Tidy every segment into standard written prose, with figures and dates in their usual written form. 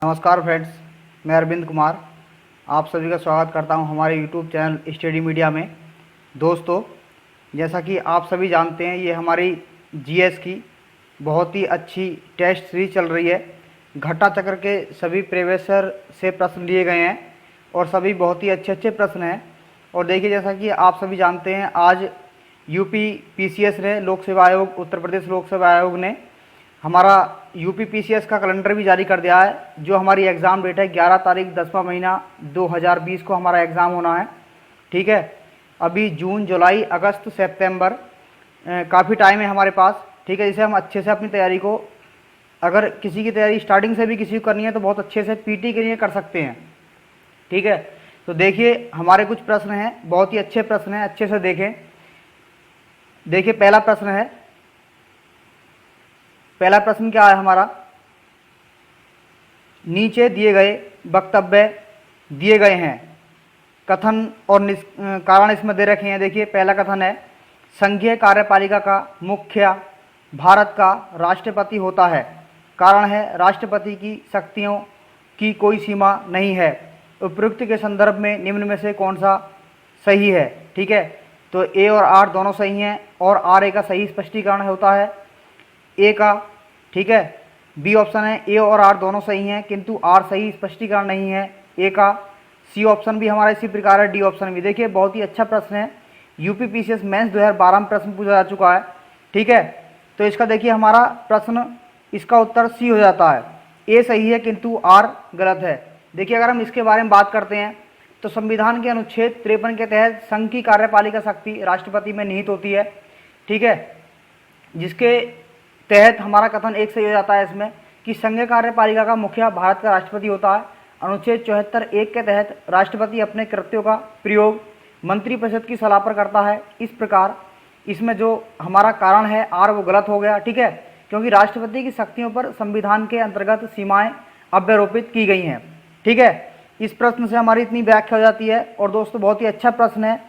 नमस्कार फ्रेंड्स, मैं अरविंद कुमार आप सभी का स्वागत करता हूं हमारे यूट्यूब चैनल स्टडी मीडिया में। दोस्तों, जैसा कि आप सभी जानते हैं, ये हमारी जीएस की बहुत ही अच्छी टेस्ट सीरीज चल रही है। घटा चक्र के सभी प्रीवियस से प्रश्न लिए गए हैं और सभी बहुत ही अच्छे अच्छे प्रश्न हैं। और देखिए, जैसा कि आप सभी जानते हैं, आज यूपी पीसीएस ने, लोक सेवा आयोग, उत्तर प्रदेश लोक सेवा आयोग ने हमारा यूपी पीसीएस का कैलेंडर भी जारी कर दिया है। जो हमारी एग्ज़ाम डेट है 11 तारीख 10वां महीना 2020 को हमारा एग्ज़ाम होना है। ठीक है, अभी जून, जुलाई, अगस्त, सितंबर काफ़ी टाइम है हमारे पास। ठीक है, जिसे हम अच्छे से अपनी तैयारी को, अगर किसी की तैयारी स्टार्टिंग से भी किसी को करनी है तो बहुत अच्छे से पीटी के लिए कर सकते हैं। ठीक है, तो देखिए हमारे कुछ प्रश्न हैं, बहुत ही अच्छे प्रश्न हैं, अच्छे से देखें। देखिए पहला प्रश्न है, पहला प्रश्न क्या है हमारा, नीचे दिए गए वक्तव्य दिए गए हैं, कथन और कारण इसमें दे रखे हैं। देखिए पहला कथन है, संघीय कार्यपालिका का मुखिया भारत का राष्ट्रपति होता है। कारण है, राष्ट्रपति की शक्तियों की कोई सीमा नहीं है। उपयुक्त के संदर्भ में निम्न में से कौन सा सही है। ठीक है, तो ए और आर दोनों सही हैं और आर ए का सही स्पष्टीकरण होता है ए का। ठीक है, बी ऑप्शन है, ए और आर दोनों सही हैं किंतु आर सही स्पष्टीकरण नहीं है ए का। सी ऑप्शन भी हमारा इसी प्रकार है, डी ऑप्शन भी। देखिए बहुत ही अच्छा प्रश्न है, यूपी पीसीएस मेंस 2012 में प्रश्न पूछा जा चुका है। ठीक है, तो इसका देखिए हमारा प्रश्न, इसका उत्तर सी हो जाता है। ए सही है किंतु आर गलत है। देखिए अगर हम इसके बारे में बात करते हैं तो संविधान के अनुच्छेद 53 के तहत संघ की कार्यपालिका शक्ति राष्ट्रपति में निहित होती है। ठीक है, जिसके तहत हमारा कथन एक सही हो जाता है इसमें कि संघीय कार्यपालिका का मुखिया भारत का राष्ट्रपति होता है। अनुच्छेद 74(1) के तहत राष्ट्रपति अपने कृत्यों का प्रयोग मंत्रिपरिषद की सलाह पर करता है। इस प्रकार इसमें जो हमारा कारण है आर, वो गलत हो गया। ठीक है, क्योंकि राष्ट्रपति की शक्तियों पर संविधान के अंतर्गत सीमाएं अव्यारोपित की गई हैं। ठीक है, इस प्रश्न से हमारी इतनी व्याख्या हो जाती है। और दोस्तों बहुत ही अच्छा प्रश्न है,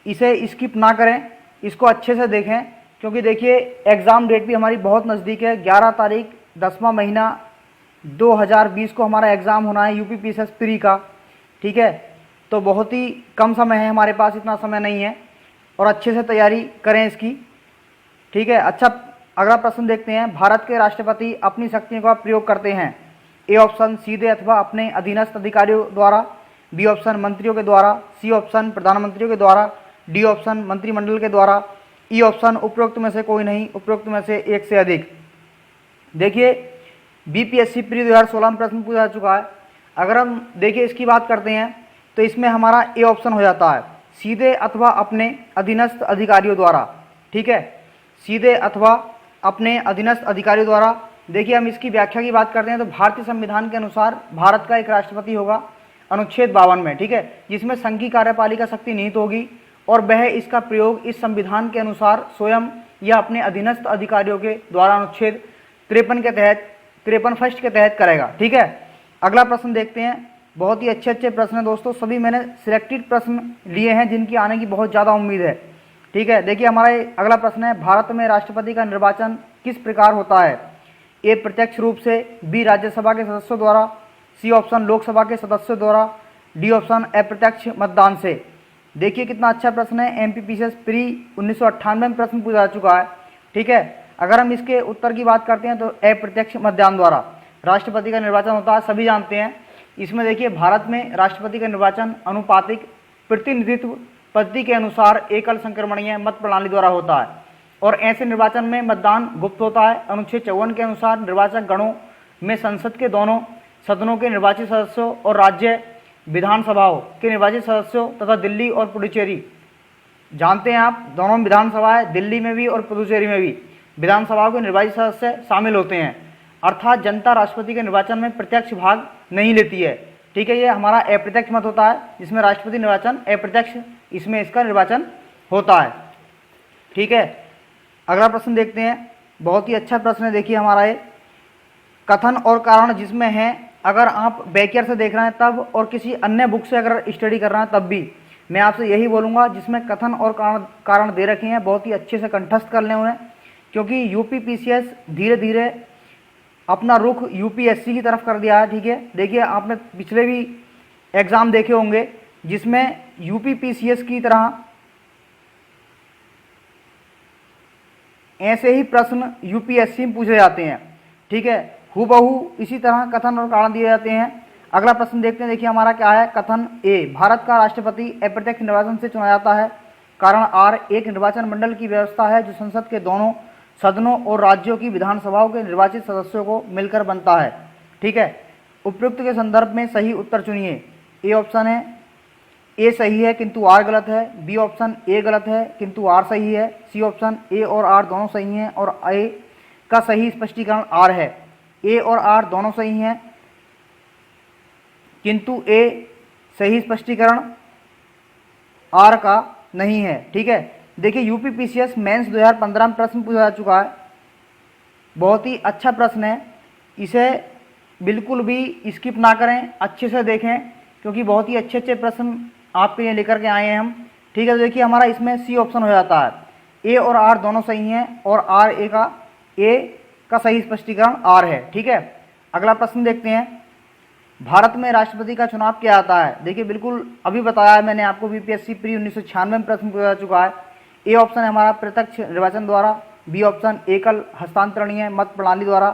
इसे स्किप ना करें, इसको अच्छे से देखें, क्योंकि देखिए एग्ज़ाम डेट भी हमारी बहुत नज़दीक है। 11 तारीख 10वां महीना 2020 को हमारा एग्ज़ाम होना है यूपी पीसीएस प्री का। ठीक है, तो बहुत ही कम समय है हमारे पास, इतना समय नहीं है, और अच्छे से तैयारी करें इसकी। ठीक है, अच्छा अगला प्रश्न देखते हैं, भारत के राष्ट्रपति अपनी शक्तियों का प्रयोग करते हैं। ए ऑप्शन सीधे अथवा अपने अधीनस्थ अधिकारियों द्वारा, बी ऑप्शन मंत्रियों के द्वारा, सी ऑप्शन प्रधानमंत्रियों के द्वारा, डी ऑप्शन मंत्रिमंडल के द्वारा, ई ऑप्शन उपरोक्त में से कोई नहीं, उपरोक्त में से एक से अधिक। देखिए बीपीएससी प्री 2016 में प्रश्न पूछा जा चुका है। अगर हम देखिए इसकी बात करते हैं तो इसमें हमारा ए ऑप्शन हो जाता है, सीधे अथवा अपने अधीनस्थ अधिकारियों द्वारा। ठीक है, सीधे अथवा अपने अधीनस्थ अधिकारियों द्वारा। देखिए हम इसकी व्याख्या की बात करते हैं तो भारतीय संविधान के अनुसार भारत का एक राष्ट्रपति होगा अनुच्छेद 52 में। ठीक है, जिसमें संघ की कार्यपालिका शक्ति निहित होगी और वह इसका प्रयोग इस संविधान के अनुसार स्वयं या अपने अधीनस्थ अधिकारियों के द्वारा अनुच्छेद 53 के तहत 53 फर्स्ट के तहत करेगा। ठीक है, अगला प्रश्न देखते हैं। बहुत ही अच्छे अच्छे प्रश्न हैं दोस्तों, सभी मैंने सिलेक्टेड प्रश्न लिए हैं जिनकी आने की बहुत ज़्यादा उम्मीद है। ठीक है, देखिए हमारा अगला प्रश्न है, भारत में राष्ट्रपति का निर्वाचन किस प्रकार होता है। ए प्रत्यक्ष रूप से, बी राज्यसभा के सदस्यों द्वारा, सी ऑप्शन लोकसभा के सदस्यों द्वारा, डी ऑप्शन अप्रत्यक्ष मतदान से। देखिए कितना अच्छा प्रश्न है, एमपी पीसीएस प्री 1998 में प्रश्न पूछा जा चुका है। ठीक है, अगर हम इसके उत्तर की बात करते हैं तो अप्रत्यक्ष मतदान द्वारा राष्ट्रपति का निर्वाचन होता है, सभी जानते हैं। इसमें देखिए भारत में राष्ट्रपति का निर्वाचन अनुपातिक प्रतिनिधित्व पद्धति के अनुसार एकल संक्रमणीय मत प्रणाली द्वारा होता है और ऐसे निर्वाचन में मतदान गुप्त होता है। अनुच्छेद 54 के अनुसार निर्वाचक गणों में संसद के दोनों सदनों के निर्वाचित सदस्यों और राज्य विधानसभाओं के निर्वाचित सदस्यों तथा दिल्ली और पुडुचेरी, जानते हैं आप दोनों विधानसभा है, दिल्ली में भी और पुडुचेरी में भी विधानसभाओं के निर्वाचित सदस्य शामिल होते हैं। अर्थात जनता राष्ट्रपति के निर्वाचन में प्रत्यक्ष भाग नहीं लेती है। ठीक है, ये हमारा अप्रत्यक्ष मत होता है जिसमें राष्ट्रपति निर्वाचन अप्रत्यक्ष, इसमें इसका निर्वाचन होता है। ठीक है, अगला प्रश्न देखते हैं, बहुत ही अच्छा प्रश्न है। देखिए हमारा ये कथन और कारण जिसमें है, अगर आप बैकियर से देख रहे हैं तब और किसी अन्य बुक से अगर स्टडी कर रहे हैं तब भी मैं आपसे यही बोलूँगा, जिसमें कथन और कारण दे रखे हैं बहुत ही अच्छे से कंठस्थ कर लें उन्हें, क्योंकि यूपी पीसीएस धीरे धीरे अपना रुख यूपीएससी की तरफ कर दिया है। ठीक है, देखिए आपने पिछले भी एग्ज़ाम देखे होंगे जिसमें यूपीपीसीएस की तरह ऐसे ही प्रश्न यूपीएससी में पूछे जाते हैं। ठीक है, हूबहू इसी तरह कथन और कारण दिए जाते हैं। अगला प्रश्न देखते हैं, देखिए हमारा क्या है। कथन ए, भारत का राष्ट्रपति अप्रत्यक्ष निर्वाचन से चुना जाता है। कारण आर, एक निर्वाचन मंडल की व्यवस्था है जो संसद के दोनों सदनों और राज्यों की विधानसभाओं के निर्वाचित सदस्यों को मिलकर बनता है। ठीक है, उपयुक्त के संदर्भ में सही उत्तर चुनिए। ए ऑप्शन है, ए सही है किंतु आर गलत है। बी ऑप्शन, ए गलत है किंतु आर सही है। सी ऑप्शन, ए और आर दोनों सही हैं और ए का सही स्पष्टीकरण आर है। ए और आर दोनों सही हैं किंतु ए सही स्पष्टीकरण आर का नहीं है। ठीक है, देखिए यूपीपीसीएस मेंस 2015 में प्रश्न पूछा जा चुका है। बहुत ही अच्छा प्रश्न है, इसे बिल्कुल भी स्किप ना करें, अच्छे से देखें क्योंकि बहुत ही अच्छे अच्छे प्रश्न आपके लिए लेकर के आए हैं हम। ठीक है, तो देखिए हमारा इसमें सी ऑप्शन हो जाता है। ए और आर दोनों सही हैं और आर ए का सही स्पष्टीकरण आर है। ठीक है, अगला प्रश्न देखते हैं। भारत में राष्ट्रपति का चुनाव क्या आता है। देखिए बिल्कुल अभी बताया है मैंने आपको, बीपीएससी प्री 1996 में प्रश्न पूछा जा चुका है। ए ऑप्शन है हमारा प्रत्यक्ष निर्वाचन द्वारा। बी ऑप्शन एकल हस्तांतरणीय मत प्रणाली द्वारा।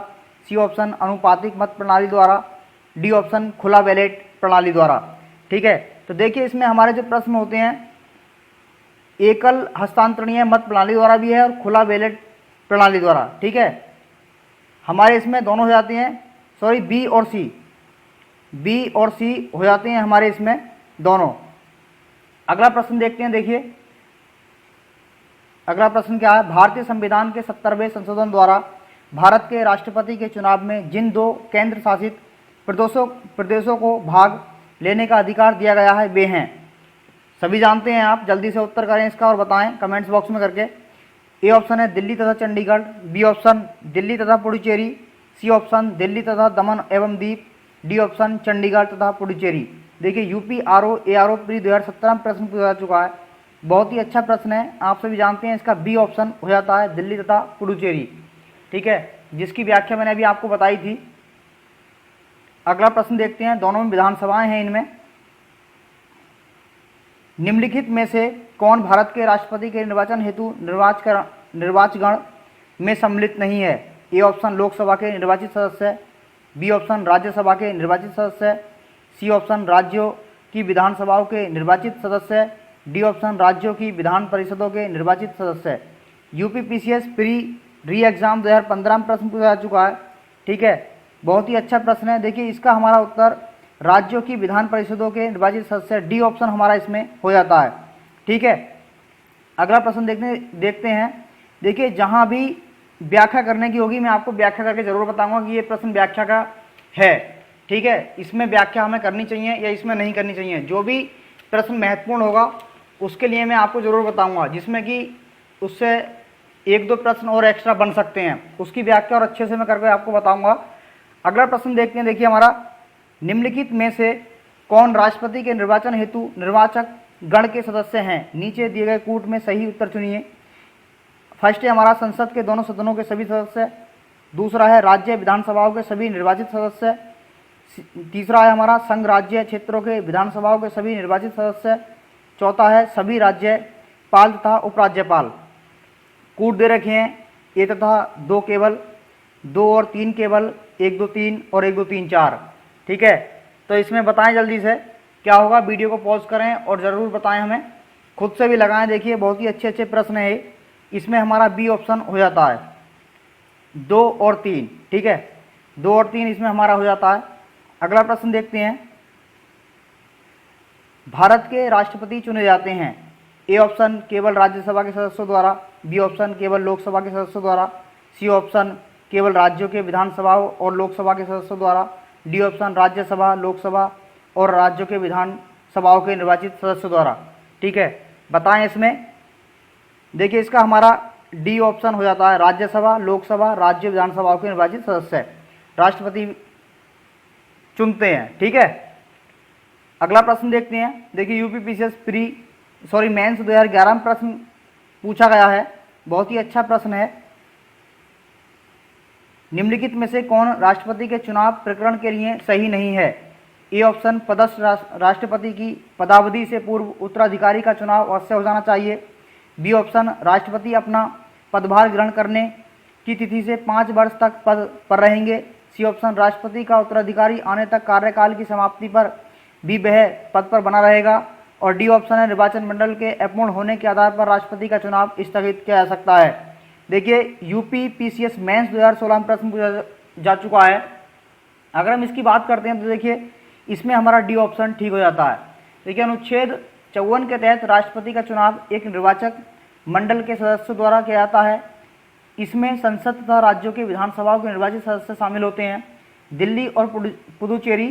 सी ऑप्शन अनुपातिक मत प्रणाली द्वारा। डी ऑप्शन खुला बैलेट प्रणाली द्वारा। ठीक है, तो देखिए इसमें हमारे जो प्रश्न होते हैं एकल हस्तांतरणीय मत प्रणाली द्वारा भी है और खुला बैलेट प्रणाली द्वारा। ठीक है, हमारे इसमें दोनों हो जाते हैं, सॉरी बी और सी हो जाते हैं हमारे इसमें दोनों। अगला प्रश्न देखते हैं, देखिए अगला प्रश्न क्या है। भारतीय संविधान के 70वें संशोधन द्वारा भारत के राष्ट्रपति के चुनाव में जिन 2 केंद्र शासित प्रदेशों को भाग लेने का अधिकार दिया गया है वे हैं। सभी जानते हैं आप, जल्दी से उत्तर करें इसका और बताएं कमेंट्स बॉक्स में करके। ए ऑप्शन है दिल्ली तथा चंडीगढ़। बी ऑप्शन दिल्ली तथा पुडुचेरी। सी ऑप्शन दिल्ली तथा दमन एवं दीप। डी ऑप्शन चंडीगढ़ तथा पुडुचेरी। देखिए यूपी आरओ एआरओ प्री 2017 में प्रश्न पूछा जा चुका है, बहुत ही अच्छा प्रश्न है, आप सभी जानते हैं। इसका बी ऑप्शन हो जाता है दिल्ली तथा पुडुचेरी। ठीक है, जिसकी व्याख्या मैंने अभी आपको बताई थी। अगला प्रश्न देखते हैं, दोनों में विधानसभाएं हैं। इनमें निम्नलिखित में से कौन भारत के राष्ट्रपति के निर्वाचन हेतु निर्वाचगण में सम्मिलित नहीं है। ए ऑप्शन लोकसभा के निर्वाचित सदस्य। बी ऑप्शन राज्यसभा के निर्वाचित सदस्य। सी ऑप्शन राज्यों की विधानसभाओं के निर्वाचित सदस्य। डी ऑप्शन राज्यों की विधान परिषदों के निर्वाचित सदस्य। यूपीपीसीएस प्री री एग्जाम 2015 में प्रश्न पूछा जा चुका है। ठीक है, बहुत ही अच्छा प्रश्न है। देखिए इसका हमारा उत्तर राज्यों की विधान परिषदों के निर्वाचित सदस्य, डी ऑप्शन हमारा इसमें हो जाता है। ठीक है, अगला प्रश्न देखते हैं। देखिए जहां भी व्याख्या करने की होगी मैं आपको व्याख्या करके जरूर बताऊंगा कि ये प्रश्न व्याख्या का है। ठीक है, इसमें व्याख्या हमें करनी चाहिए या इसमें नहीं करनी चाहिए। जो भी प्रश्न महत्वपूर्ण होगा उसके लिए मैं आपको जरूर बताऊंगा, जिसमें कि उससे 1-2 प्रश्न और एक्स्ट्रा बन सकते हैं, उसकी व्याख्या और अच्छे से मैं करके आपको बताऊंगा। अगला प्रश्न देखते हैं। देखिए हमारा निम्नलिखित में से कौन राष्ट्रपति के निर्वाचन हेतु निर्वाचक गण के सदस्य हैं। नीचे दिए गए कूट में सही उत्तर चुनिए। फर्स्ट है हमारा संसद के दोनों सदनों के सभी सदस्य। दूसरा है राज्य विधानसभाओं के सभी निर्वाचित सदस्य। तीसरा है हमारा संघ राज्य क्षेत्रों के विधानसभाओं के सभी निर्वाचित सदस्य। चौथा है सभी राज्यपाल तथा उपराज्यपाल। कूट दे रखे हैं ए तथा 2 केवल, 2 और 3 केवल, 1 2 3 और 1 2 3 4। ठीक है, तो इसमें बताएं जल्दी से क्या होगा। वीडियो को पॉज करें और ज़रूर बताएं, हमें खुद से भी लगाएं। देखिए बहुत ही अच्छे अच्छे प्रश्न है। इसमें हमारा बी ऑप्शन हो जाता है 2 और 3। ठीक है, 2 और 3 इसमें हमारा हो जाता है। अगला प्रश्न देखते हैं। भारत के राष्ट्रपति चुने जाते हैं। ए ऑप्शन केवल राज्यसभा के सदस्यों द्वारा। बी ऑप्शन केवल लोकसभा के सदस्यों द्वारा। सी ऑप्शन केवल राज्यों के विधानसभाओं और लोकसभा के सदस्यों द्वारा। डी ऑप्शन राज्यसभा, लोकसभा और राज्यों के विधानसभाओं के निर्वाचित सदस्यों द्वारा। ठीक है, बताएं इसमें। देखिए इसका हमारा डी ऑप्शन हो जाता है राज्यसभा, लोकसभा, राज्य विधानसभाओं के निर्वाचित सदस्य राष्ट्रपति चुनते हैं। ठीक है, अगला प्रश्न देखते हैं। देखिए यूपीपीसीएस मेंस 2011 में प्रश्न पूछा गया है, बहुत ही अच्छा प्रश्न है। निम्नलिखित में से कौन राष्ट्रपति के चुनाव प्रकरण के लिए सही नहीं है? ए ऑप्शन, पदस्थ राष्ट्रपति की पदावधि से पूर्व उत्तराधिकारी का चुनाव अवश्य हो जाना चाहिए। बी ऑप्शन, राष्ट्रपति अपना पदभार ग्रहण करने की तिथि से 5 वर्ष तक पद पर रहेंगे। सी ऑप्शन, राष्ट्रपति का उत्तराधिकारी आने तक कार्यकाल की समाप्ति पर भी वह पद पर बना रहेगा। और डी ऑप्शन है, निर्वाचन मंडल के अपूर्ण होने के आधार पर राष्ट्रपति का चुनाव स्थगित किया जा सकता है। देखिए, यूपी पीसीएस मेंस 2016 में प्रश्न पूछा जा चुका है। अगर हम इसकी बात करते हैं तो देखिए इसमें हमारा डी ऑप्शन ठीक हो जाता है। देखिए, अनुच्छेद 54 के तहत राष्ट्रपति का चुनाव एक निर्वाचक मंडल के सदस्यों द्वारा किया जाता है। इसमें संसद तथा राज्यों के विधानसभाओं के निर्वाचित सदस्य शामिल होते हैं। दिल्ली और पुडुचेरी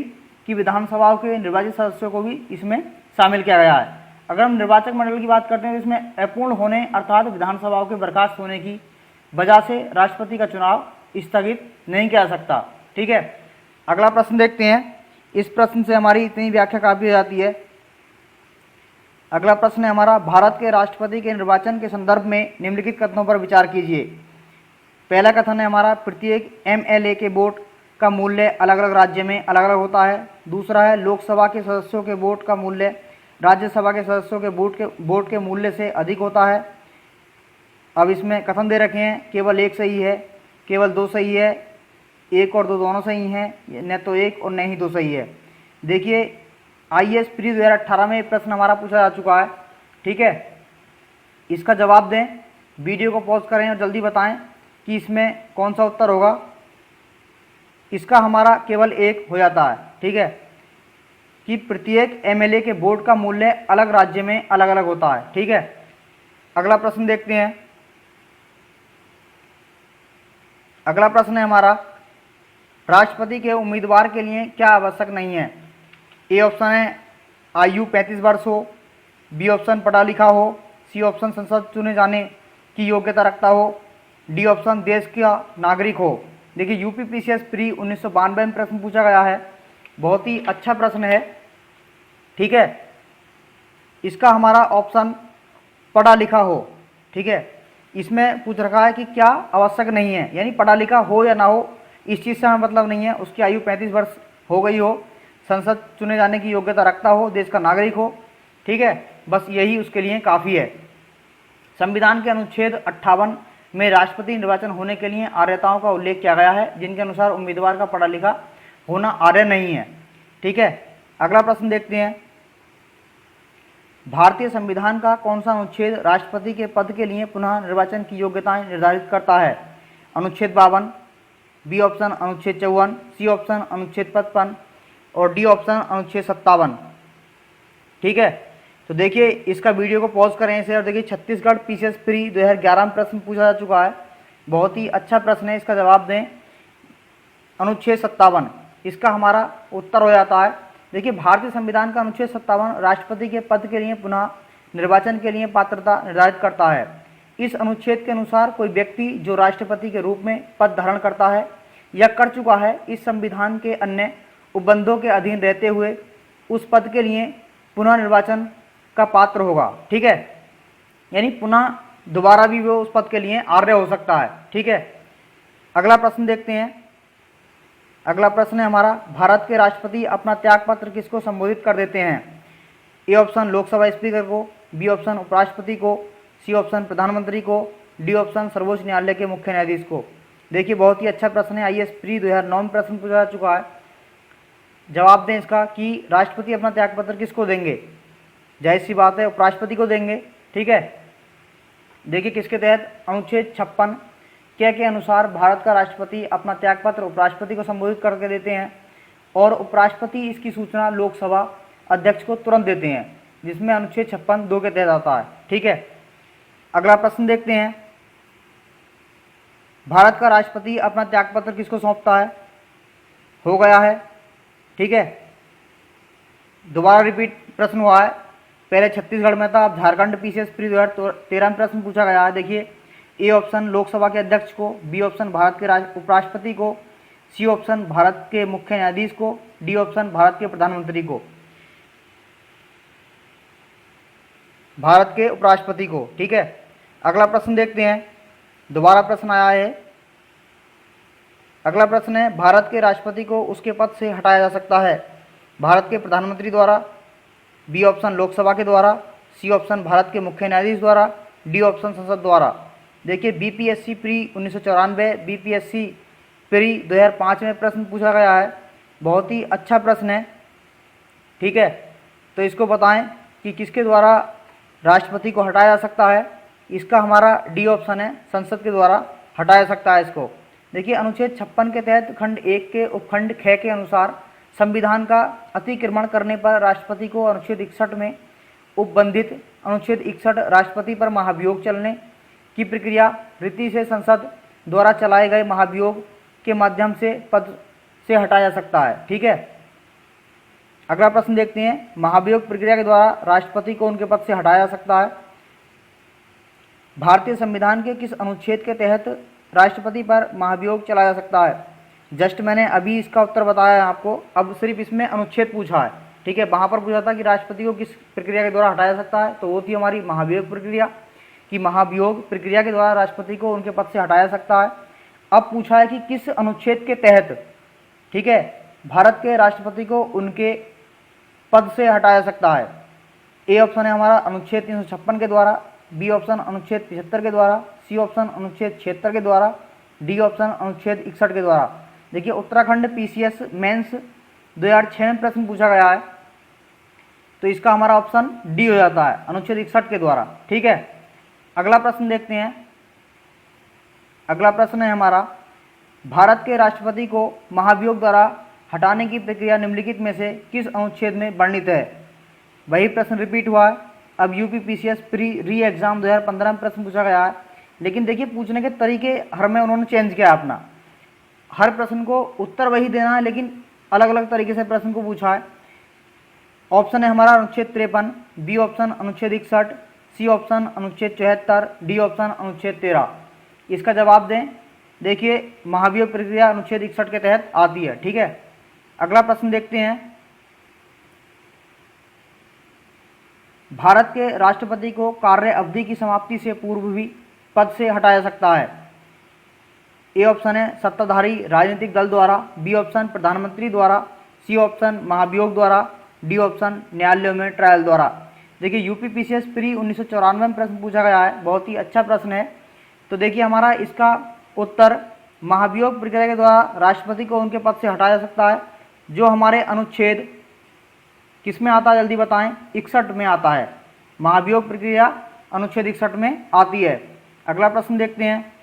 की विधानसभाओं के निर्वाचित सदस्यों को भी इसमें शामिल किया गया है। अगर हम निर्वाचक मंडल की बात करते हैं तो इसमें अपूर्ण होने अर्थात विधानसभाओं के बर्खास्त होने की वजह से राष्ट्रपति का चुनाव स्थगित नहीं किया जा सकता। ठीक है, अगला प्रश्न देखते हैं। इस प्रश्न से हमारी इतनी व्याख्या काफ़ी हो जाती है। अगला प्रश्न है हमारा, भारत के राष्ट्रपति के निर्वाचन के संदर्भ में निम्नलिखित कथनों पर विचार कीजिए। पहला कथन है हमारा, प्रत्येक एमएलए के वोट का मूल्य अलग अलग राज्य में अलग अलग होता है। दूसरा है, लोकसभा के सदस्यों के वोट का मूल्य राज्यसभा के सदस्यों के वोट के मूल्य से अधिक होता है। अब इसमें कथन दे रखे हैं, केवल एक सही है, केवल दो सही है, एक और दो दोनों सही हैं, न तो एक और न ही दो सही है। देखिए, आईएएस प्री 2018 में प्रश्न हमारा पूछा जा चुका है। ठीक है, इसका जवाब दें, वीडियो को पॉज करें और जल्दी बताएं कि इसमें कौन सा उत्तर होगा। इसका हमारा केवल एक हो जाता है। ठीक है, कि प्रत्येक एमएलए के वोट का मूल्य अलग राज्य में अलग अलग होता है। ठीक है, अगला प्रश्न देखते हैं। अगला प्रश्न है हमारा, राष्ट्रपति के उम्मीदवार के लिए क्या आवश्यक नहीं है? ए ऑप्शन है, आयु 35 वर्ष हो। बी ऑप्शन, पढ़ा लिखा हो। सी ऑप्शन, संसद चुने जाने की योग्यता रखता हो। डी ऑप्शन, देश का नागरिक हो। देखिए, यूपी पीसीएस प्री 1992 में प्रश्न पूछा गया है। बहुत ही अच्छा प्रश्न है। ठीक है, इसका हमारा ऑप्शन पढ़ा लिखा हो। ठीक है, इसमें पूछ रखा है कि क्या आवश्यक नहीं है, यानी पढ़ा लिखा हो या ना हो इस चीज़ से हमें मतलब नहीं है। उसकी आयु 35 वर्ष हो गई हो, संसद चुने जाने की योग्यता रखता हो, देश का नागरिक हो। ठीक है, बस यही उसके लिए काफ़ी है। संविधान के अनुच्छेद 58 में राष्ट्रपति निर्वाचन होने के लिए आर्यताओं का उल्लेख किया गया है, जिनके अनुसार उम्मीदवार का पढ़ा लिखा होना आर्य नहीं है। ठीक है, अगला प्रश्न देखते हैं। भारतीय संविधान का कौन सा अनुच्छेद राष्ट्रपति के पद के लिए पुनः निर्वाचन की योग्यताएं निर्धारित करता है? अनुच्छेद 52। बी ऑप्शन, अनुच्छेद 54। सी ऑप्शन, अनुच्छेद 55 और डी ऑप्शन, अनुच्छेद 57। ठीक है, तो देखिए इसका वीडियो को पॉज करें इसे और देखिए, छत्तीसगढ़ पीसीएस प्री 2011 में प्रश्न पूछा जा चुका है। बहुत ही अच्छा प्रश्न है, इसका जवाब दें। अनुच्छेद 57 इसका हमारा उत्तर हो जाता है। देखिए, भारतीय संविधान का अनुच्छेद 57 राष्ट्रपति के पद के लिए पुनः निर्वाचन के लिए पात्रता निर्धारित करता है। इस अनुच्छेद के अनुसार कोई व्यक्ति जो राष्ट्रपति के रूप में पद धारण करता है या कर चुका है, इस संविधान के अन्य उपबंधों के अधीन रहते हुए उस पद के लिए पुनः निर्वाचन का पात्र होगा। ठीक है, यानी पुनः दोबारा भी वो उस पद के लिए आर्य हो सकता है। ठीक है, अगला प्रश्न देखते हैं। अगला प्रश्न है हमारा, भारत के राष्ट्रपति अपना त्यागपत्र किसको संबोधित कर देते हैं? ए ऑप्शन, लोकसभा स्पीकर को। बी ऑप्शन, उपराष्ट्रपति को। सी ऑप्शन, प्रधानमंत्री को। डी ऑप्शन, सर्वोच्च न्यायालय के मुख्य न्यायाधीश को। देखिए, बहुत ही अच्छा प्रश्न है। आईएएस प्री 2009 में प्रश्न पूछा जा चुका है। जवाब दें इसका कि राष्ट्रपति अपना त्यागपत्र किसको देंगे? जाहिर सी बात है, उपराष्ट्रपति को देंगे। ठीक है, देखिए किसके तहत, अनुच्छेद 56 के अनुसार भारत का राष्ट्रपति अपना त्यागपत्र उपराष्ट्रपति को संबोधित करके देते हैं और उपराष्ट्रपति इसकी सूचना लोकसभा अध्यक्ष को तुरंत देते हैं, जिसमें अनुच्छेद 56(2) के तहत आता है। ठीक है, अगला प्रश्न देखते हैं। भारत का राष्ट्रपति अपना त्यागपत्र किसको सौंपता है? हो गया है। ठीक है, दोबारा रिपीट प्रश्न हुआ है। पहले छत्तीसगढ़ में था, अब झारखंड पीसीएस प्री 2013 में प्रश्न पूछा गया है। देखिए, ए ऑप्शन लोकसभा के अध्यक्ष को। बी ऑप्शन भारत के उपराष्ट्रपति को। सी ऑप्शन भारत के मुख्य न्यायाधीश को। डी ऑप्शन भारत के प्रधानमंत्री को। भारत के उपराष्ट्रपति को। ठीक है, अगला प्रश्न देखते हैं। दोबारा प्रश्न आया है, अगला प्रश्न है, भारत के राष्ट्रपति को उसके पद से हटाया जा सकता है? भारत के प्रधानमंत्री द्वारा, बी ऑप्शन लोकसभा के द्वारा, सी ऑप्शन भारत के मुख्य न्यायाधीश द्वारा, डी ऑप्शन संसद द्वारा। देखिए बीपीएससी प्री 1994, बीपीएससी प्री 2005 में प्रश्न पूछा गया है। बहुत ही अच्छा प्रश्न है, ठीक है। तो इसको बताएं कि किसके द्वारा राष्ट्रपति को हटाया जा सकता है। इसका हमारा डी ऑप्शन है, संसद के द्वारा हटाया जा सकता है इसको। देखिए अनुच्छेद 56 के तहत खंड 1 के उपखंड ख के अनुसार संविधान का अतिक्रमण करने पर राष्ट्रपति को अनुच्छेद 61 में उपबंधित अनुच्छेद 61 राष्ट्रपति पर महाभियोग चलने की प्रक्रिया रीति से संसद द्वारा चलाए गए महाभियोग के माध्यम से पद से हटाया जा सकता है, ठीक है। अगला प्रश्न देखते हैं, महाभियोग प्रक्रिया के द्वारा राष्ट्रपति को उनके पद से हटाया जा सकता है। भारतीय संविधान के किस अनुच्छेद के तहत राष्ट्रपति पर महाभियोग चलाया जा सकता है? जस्ट मैंने अभी इसका उत्तर बताया है आपको, अब सिर्फ इसमें अनुच्छेद पूछा है, ठीक है। वहाँ पर पूछा था कि राष्ट्रपति को किस प्रक्रिया के द्वारा हटाया जा सकता है, तो वो थी हमारी महाभियोग प्रक्रिया, कि महाभियोग प्रक्रिया के द्वारा राष्ट्रपति को उनके पद से हटाया जा सकता है। अब पूछा है कि किस अनुच्छेद के तहत, ठीक है, भारत के राष्ट्रपति को उनके पद से हटाया जा सकता है। ए ऑप्शन है हमारा अनुच्छेद 356 के द्वारा, बी ऑप्शन अनुच्छेद 75 के द्वारा, सी ऑप्शन अनुच्छेद 76 के द्वारा, डी ऑप्शन अनुच्छेद 61 के द्वारा। देखिए उत्तराखंड पीसीएस मेंस 2006 में प्रश्न पूछा गया है, तो इसका हमारा ऑप्शन डी हो जाता है, अनुच्छेद 61 के द्वारा, ठीक है। अगला प्रश्न देखते हैं। अगला प्रश्न है हमारा, भारत के राष्ट्रपति को महाभियोग द्वारा हटाने की प्रक्रिया निम्नलिखित में से किस अनुच्छेद में वर्णित है? वही प्रश्न रिपीट हुआ है। अब यूपी पीसीएस प्री री एग्जाम 2015 में प्रश्न पूछा गया है, लेकिन देखिए पूछने के तरीके हर में उन्होंने चेंज किया अपना। हर प्रश्न को उत्तर वही देना है, लेकिन अलग अलग तरीके से प्रश्न को पूछा है। ऑप्शन है हमारा अनुच्छेद 53, बी ऑप्शन अनुच्छेद 61, सी ऑप्शन अनुच्छेद 74, डी ऑप्शन अनुच्छेद 13। इसका जवाब दें। देखिए महाभियोग प्रक्रिया अनुच्छेद 61 के तहत आती है, ठीक है। अगला प्रश्न देखते हैं, भारत के राष्ट्रपति को कार्य अवधि की समाप्ति से पूर्व भी पद से हटाया जा सकता है। ए ऑप्शन है सत्ताधारी राजनीतिक दल द्वारा, बी ऑप्शन प्रधानमंत्री द्वारा, सी ऑप्शन महाभियोग द्वारा, डी ऑप्शन न्यायालयों में ट्रायल द्वारा। देखिए यूपी पीसीएस प्री 1994 में प्रश्न पूछा गया है, बहुत ही अच्छा प्रश्न है। तो देखिए हमारा इसका उत्तर महाभियोग प्रक्रिया के द्वारा राष्ट्रपति को उनके पद से हटाया जा सकता है, जो हमारे अनुच्छेद किस में आता है जल्दी बताएं? 61 में आता है। महाभियोग प्रक्रिया अनुच्छेद 61 में आती है। अगला प्रश्न देखते हैं,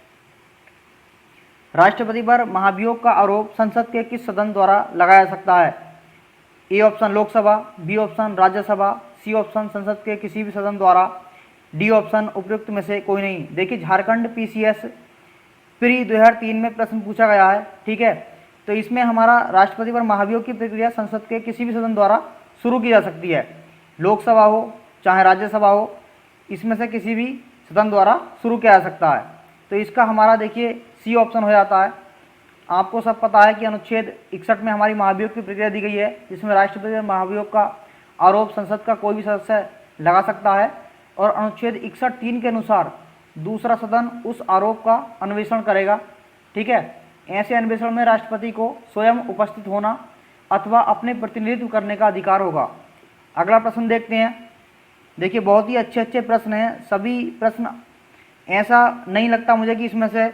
राष्ट्रपति पर महाभियोग का आरोप संसद के किस सदन द्वारा लगाया जा सकता है? A option Lok Sabha, B option Rajya Sabha, C option संसद के किसी भी सदन द्वारा, डी ऑप्शन उपयुक्त में से कोई नहीं। देखिए झारखंड पीसीएस प्री 2003 में प्रश्न पूछा गया है, ठीक है। तो इसमें हमारा राष्ट्रपति पर महाभियोग की प्रक्रिया संसद के किसी भी सदन द्वारा शुरू की जा सकती है, लोकसभा हो चाहे राज्यसभा हो, इसमें से किसी भी सदन द्वारा शुरू किया जा सकता है। तो इसका हमारा देखिए सी ऑप्शन हो जाता है। आपको सब पता है कि अनुच्छेद 61 में हमारी महाभियोग की प्रक्रिया दी गई है, जिसमें राष्ट्रपति पर महाभियोग का आरोप संसद का कोई भी सदस्य लगा सकता है, और अनुच्छेद 61(3) के अनुसार दूसरा सदन उस आरोप का अन्वेषण करेगा, ठीक है। ऐसे अन्वेषण में राष्ट्रपति को स्वयं उपस्थित होना अथवा अपने प्रतिनिधित्व करने का अधिकार होगा। अगला प्रश्न देखते हैं। देखिए बहुत ही अच्छे अच्छे प्रश्न हैं, सभी प्रश्न ऐसा नहीं लगता मुझे कि इसमें से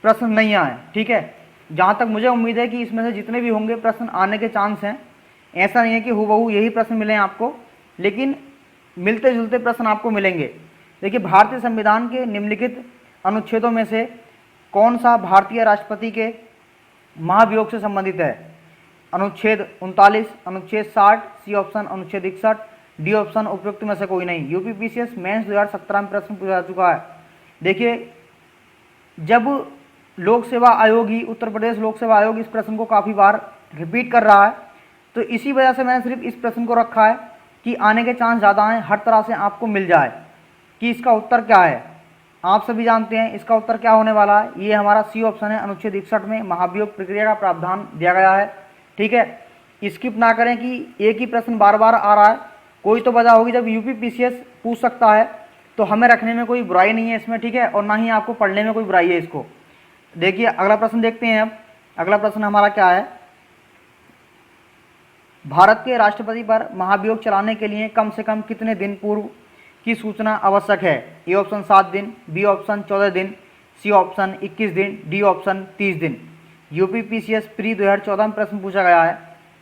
प्रश्न नहीं आए, ठीक है। जहाँ तक मुझे उम्मीद है कि इसमें से जितने भी होंगे प्रश्न आने के चांस हैं। ऐसा नहीं है कि हूबहू यही प्रश्न मिले आपको, लेकिन मिलते जुलते प्रश्न आपको मिलेंगे। देखिए भारतीय संविधान के निम्नलिखित अनुच्छेदों में से कौन सा भारतीय राष्ट्रपति के महाभियोग से संबंधित है? अनुच्छेद 39, अनुच्छेद 60, सी ऑप्शन अनुच्छेद 61, डी ऑप्शन उपयुक्त में से कोई नहीं। यूपी पीसीएस मेंस 2017 में प्रश्न पूछा जा चुका है। देखिए जब लोक सेवा आयोग ही, उत्तर प्रदेश लोक सेवा आयोग इस प्रश्न को काफ़ी बार रिपीट कर रहा है, तो इसी वजह से मैंने सिर्फ इस प्रश्न को रखा है कि आने के चांस ज़्यादा हैं, हर तरह से आपको मिल जाए कि इसका उत्तर क्या है। आप सभी जानते हैं इसका उत्तर क्या होने वाला है। ये हमारा सी ऑप्शन है, अनुच्छेद 61 में महाभियोग प्रक्रिया का प्रावधान दिया गया है, ठीक है। स्किप ना करें कि एक ही प्रश्न बार बार आ रहा है, कोई तो वजह होगी। जब यूपी पीसीएस पूछ सकता है तो हमें रखने में कोई बुराई नहीं है इसमें, ठीक है, और ना ही आपको पढ़ने में कोई बुराई है इसको। देखिए अगला प्रश्न देखते हैं। अब अगला प्रश्न हमारा क्या है, भारत के राष्ट्रपति पर महाभियोग चलाने के लिए कम से कम कितने दिन पूर्व की सूचना आवश्यक है? ए ऑप्शन 7 दिन, बी ऑप्शन 14 दिन, सी ऑप्शन 21 दिन, डी ऑप्शन 30 दिन। यूपीपीसीएस प्री 2014 में प्रश्न पूछा गया है,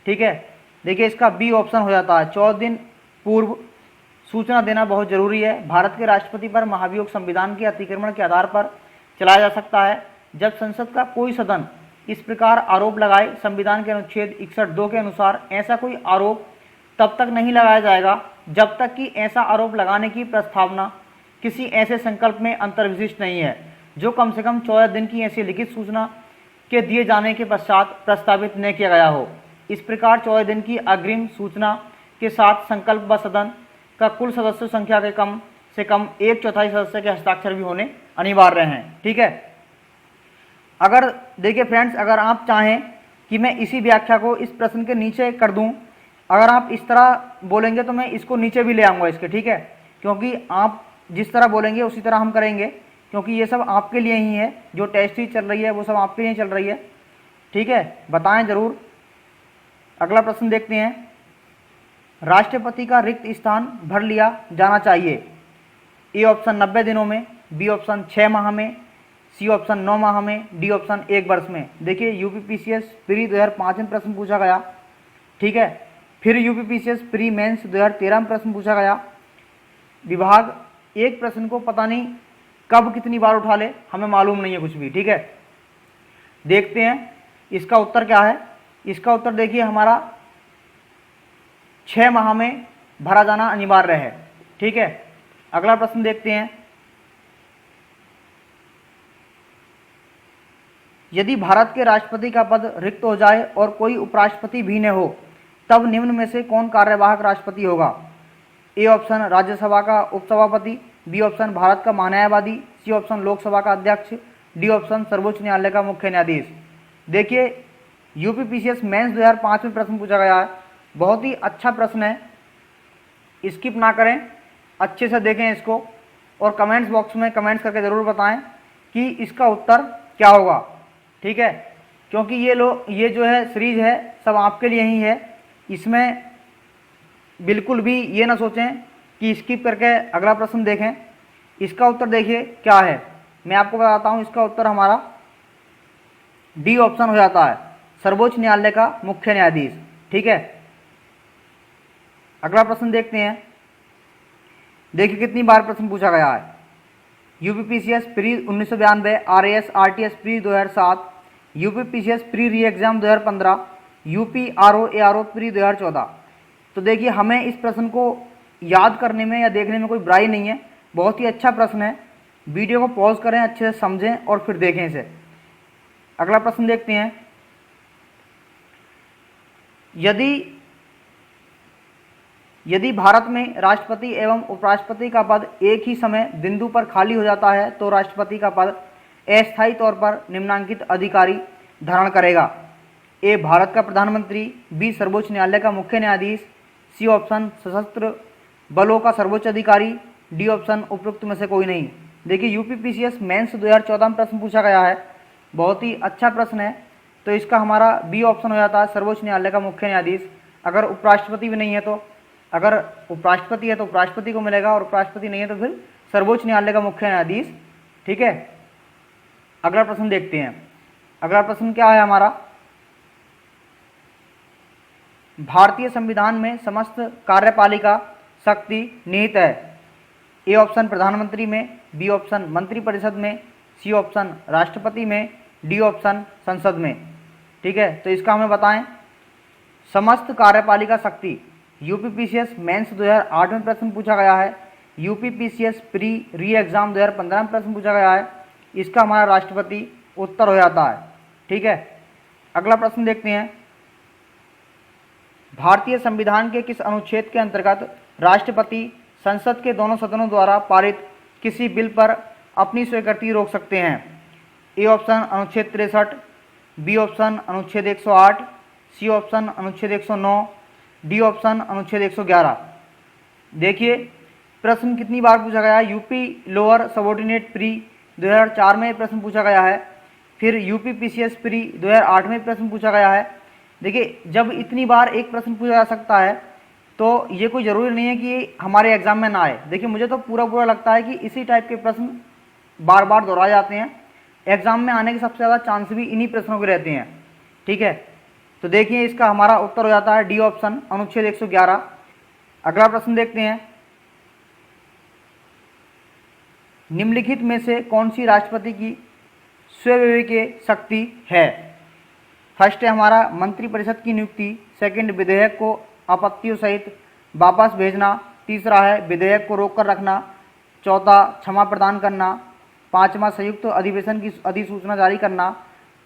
ठीक है। देखिए इसका बी ऑप्शन हो जाता है, 14 दिन पूर्व सूचना देना बहुत जरूरी है। भारत के राष्ट्रपति पर महाभियोग संविधान के अतिक्रमण के आधार पर चलाया जा सकता है जब संसद का कोई सदन इस प्रकार आरोप लगाए। संविधान के अनुच्छेद 61(2) के अनुसार ऐसा कोई आरोप तब तक नहीं लगाया जाएगा जब तक कि ऐसा आरोप लगाने की प्रस्तावना किसी ऐसे संकल्प में अंतर्विशिष्ट नहीं है जो कम से कम 14 दिन की ऐसी लिखित सूचना के दिए जाने के पश्चात प्रस्तावित न किया गया हो। इस प्रकार 14 दिन की अग्रिम सूचना के साथ संकल्प व सदन का कुल सदस्यों संख्या के कम से कम 1/4 सदस्य के हस्ताक्षर भी होने अनिवार्य हैं, ठीक है। अगर देखिए फ्रेंड्स, अगर आप चाहें कि मैं इसी व्याख्या को इस प्रश्न के नीचे कर दूं, अगर आप इस तरह बोलेंगे तो मैं इसको नीचे भी ले आऊँगा इसके, ठीक है, क्योंकि आप जिस तरह बोलेंगे उसी तरह हम करेंगे, क्योंकि ये सब आपके लिए ही है, जो टेस्ट ही चल रही है वो सब आपके लिए चल रही है, ठीक है। बताएं ज़रूर। अगला प्रश्न देखते हैं, राष्ट्रपति का रिक्त स्थान भर लिया जाना चाहिए। ए ऑप्शन 90 दिनों में, बी ऑप्शन 6 माह में, सी ऑप्शन 9 माह में, डी ऑप्शन 1 वर्ष में। देखिए यूपीपीसीएस प्री 2005 में प्रश्न पूछा गया, ठीक है। फिर यूपीपीसीएस प्री मेंस 2013 में प्रश्न पूछा गया। विभाग एक प्रश्न को पता नहीं कब कितनी बार उठा ले, हमें मालूम नहीं है कुछ भी, ठीक है। देखते हैं इसका उत्तर क्या है। इसका उत्तर देखिए हमारा 6 माह में भरा जाना अनिवार्य है, ठीक है। अगला प्रश्न देखते हैं, यदि भारत के राष्ट्रपति का पद रिक्त हो जाए और कोई उपराष्ट्रपति भी न हो तब निम्न में से कौन कार्यवाहक राष्ट्रपति होगा? ए ऑप्शन राज्यसभा का उपसभापति, बी ऑप्शन भारत का महान्यायवादी, सी ऑप्शन लोकसभा का अध्यक्ष, डी ऑप्शन सर्वोच्च न्यायालय का मुख्य न्यायाधीश। देखिए यूपीपीसीएस मेंस 2005 में प्रश्न पूछा गया है, बहुत ही अच्छा प्रश्न है, स्किप ना करें, अच्छे से देखें इसको और कमेंट्स बॉक्स में कमेंट्स करके ज़रूर बताएं कि इसका उत्तर क्या होगा, ठीक है। क्योंकि ये जो है सीरीज है सब आपके लिए ही है, इसमें बिल्कुल भी ये ना सोचें कि स्किप करके अगला प्रश्न देखें। इसका उत्तर देखिए क्या है, मैं आपको बताता हूँ। इसका उत्तर हमारा डी ऑप्शन हो जाता है, सर्वोच्च न्यायालय का मुख्य न्यायाधीश, ठीक है। अगला प्रश्न देखते हैं। देखिए कितनी बार प्रश्न पूछा गया है। UPPCS pre 1992, RAS RTS pre 2007, UPPCS pre री exam 2015, UP RO ARO pre 2014। तो देखिए हमें इस प्रश्न को याद करने में या देखने में कोई बुराई नहीं है, बहुत ही अच्छा प्रश्न है। वीडियो को पॉज करें, अच्छे से समझें और फिर देखें इसे। अगला प्रश्न देखते हैं, यदि भारत में राष्ट्रपति एवं उपराष्ट्रपति का पद एक ही समय बिंदु पर खाली हो जाता है तो राष्ट्रपति का पद अस्थायी तौर पर निम्नांकित अधिकारी धारण करेगा। ए भारत का प्रधानमंत्री, बी सर्वोच्च न्यायालय का मुख्य न्यायाधीश, सी ऑप्शन सशस्त्र बलों का सर्वोच्च अधिकारी, डी ऑप्शन उपयुक्त में से कोई नहीं। देखिए यूपीपीसीएस मेंस 2014 में प्रश्न पूछा गया है, बहुत ही अच्छा प्रश्न है, तो इसका हमारा बी ऑप्शन हो जाता है, सर्वोच्च न्यायालय का मुख्य न्यायाधीश। अगर उपराष्ट्रपति भी नहीं है तो, अगर उपराष्ट्रपति है तो उपराष्ट्रपति को मिलेगा और उपराष्ट्रपति नहीं है तो फिर सर्वोच्च न्यायालय का मुख्य न्यायाधीश, ठीक है। अगला प्रश्न देखते हैं। अगला प्रश्न क्या है हमारा, भारतीय संविधान में समस्त कार्यपालिका शक्ति निहित है। ए ऑप्शन प्रधानमंत्री में, बी ऑप्शन मंत्रिपरिषद में, सी ऑप्शन राष्ट्रपति में, डी ऑप्शन संसद में, ठीक है। तो इसका हमें बताएं। समस्त कार्यपालिका शक्ति यूपीपीसीएस मेंस 2008 में प्रश्न पूछा गया है, यूपीपीसीएस प्री री एग्जाम 2015 में प्रश्न पूछा गया है, इसका हमारा राष्ट्रपति उत्तर हो जाता है, ठीक है। अगला प्रश्न देखते हैं, भारतीय संविधान के किस अनुच्छेद के अंतर्गत राष्ट्रपति संसद के दोनों सदनों द्वारा पारित किसी बिल पर अपनी स्वीकृति रोक सकते हैं? ए ऑप्शन अनुच्छेद 63, बी ऑप्शन अनुच्छेद 108, सी ऑप्शन अनुच्छेद 109, डी ऑप्शन अनुच्छेद 111। देखिए प्रश्न कितनी बार पूछा गया है। यूपी लोअर सबऑर्डिनेट प्री 2004 में प्रश्न पूछा गया है, फिर यूपी पीसीएस प्री 2008 में प्रश्न पूछा गया है। देखिए, जब इतनी बार एक प्रश्न पूछा जा सकता है तो ये कोई ज़रूरी नहीं है कि हमारे एग्ज़ाम में ना आए। देखिए, मुझे तो पूरा पूरा लगता है कि इसी टाइप के प्रश्न बार बार दोहराए जाते हैं, एग्ज़ाम में आने के सबसे ज़्यादा चांस भी इन्हीं प्रश्नों के रहते हैं। ठीक है, तो देखिए इसका हमारा उत्तर हो जाता है डी ऑप्शन, अनुच्छेद 111। अगला प्रश्न देखते हैं, निम्नलिखित में से कौन सी राष्ट्रपति की स्वविवेकीय शक्ति है? फर्स्ट है हमारा मंत्रिपरिषद की नियुक्ति, सेकंड विधेयक को आपत्तियों सहित वापस भेजना, तीसरा है विधेयक को रोक कर रखना, चौथा क्षमा प्रदान करना, पांचवा संयुक्त अधिवेशन की अधिसूचना जारी करना,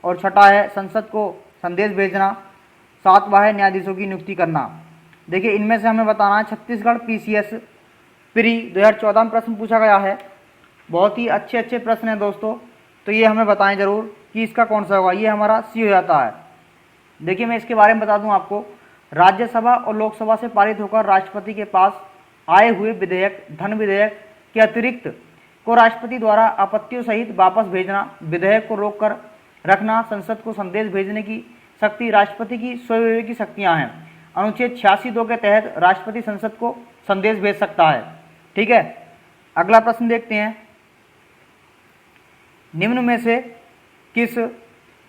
और छठा है संसद को संदेश भेजना, सातवां है न्यायाधीशों की नियुक्ति करना। देखिए, इनमें से हमें बताना है छत्तीसगढ़ पीसीएस प्री 2014 में प्रश्न पूछा गया है। बहुत ही अच्छे अच्छे प्रश्न हैं दोस्तों, तो ये हमें बताएं जरूर कि इसका कौन सा होगा। ये हमारा सी हो जाता है। देखिए, मैं इसके बारे में बता दूं आपको, राज्यसभा और लोकसभा से पारित होकर राष्ट्रपति के पास आए हुए विधेयक, धन विधेयक के अतिरिक्त को राष्ट्रपति द्वारा आपत्तियों सहित वापस भेजना, विधेयक को रोक कर रखना, संसद को संदेश भेजने की शक्ति राष्ट्रपति की स्वविवेकी शक्तियां हैं। अनुच्छेद 86(2) के तहत राष्ट्रपति संसद को संदेश भेज सकता है। ठीक है, अगला प्रश्न देखते हैं, निम्न में से किस